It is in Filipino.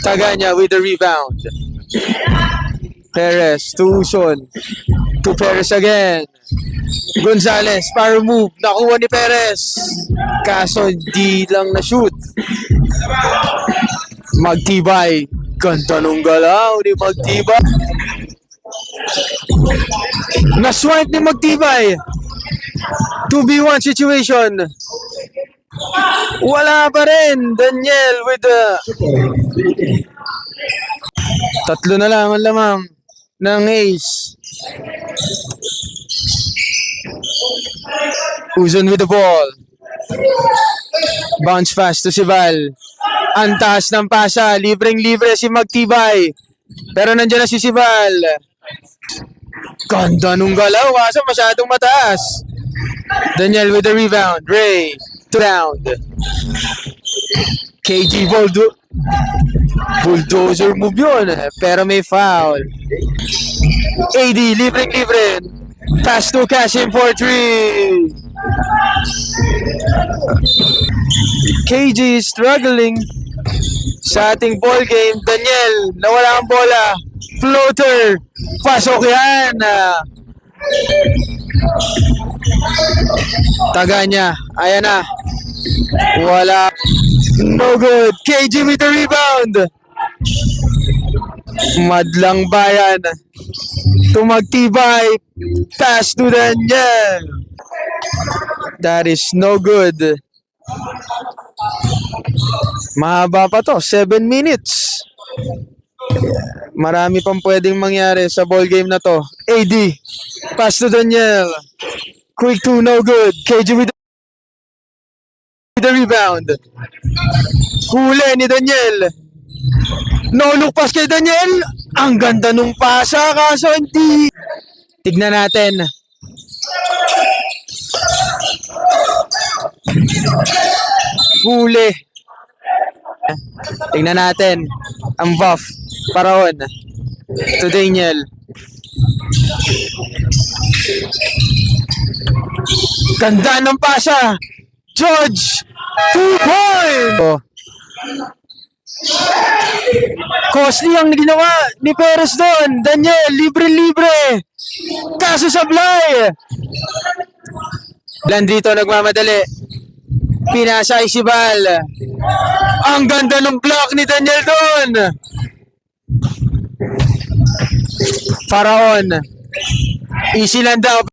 Taganya with the rebound. Perez to Uson. To Perez again. Gonzalez, power move. Nakuha ni Perez. Kaso di lang na-shoot. Magtibay. Ganda nung galaw ni Magtibay. Na-swipe ni Magtibay. 2v1 situation. Wala pa rin. Daniel with the... Tatlo na lang ang lamang ng ace. Uzon with the ball. Bounce fast to si Val. Antas ng pasa. Libreng-libre si Magtibay. Pero nandiyan na si Val. Ganda nung galaw. Kaso masyadong mataas. Daniel with the rebound. Ray. Down. KG bulldozer move yun. Pero may foul. AD. Libreng-libre. Pass to Kashim for 3. KG is struggling sa ating ball game. Daniel, nawala ang bola. Floater. Pasok yan. Taganya. Ayan na. Wala. No good. KG with the rebound. Madlang bayan. Tumagtibay. Pass to Daniel. That is no good. Mahaba pa to. 7 minutes. Marami pang pwedeng mangyari sa ball game na to. AD. Pass to Daniel. Quick 2, no good. KG with the rebound. Huli ni Daniel. No look pass kay Daniel. Ang ganda nung pasa. Kaso hindi. Tignan natin. Huli. Tignan natin. Ang buff. Paraon. To Daniel. Ganda ng pasa. George. 2 point. Oh. Costly ang ginawa ni Perez doon. Daniel, libre-libre. Kaso sablay. Landrito nagmamadali. Pinasay si Val. Ang ganda ng block ni Daniel doon. Faraon. Easy lang daw.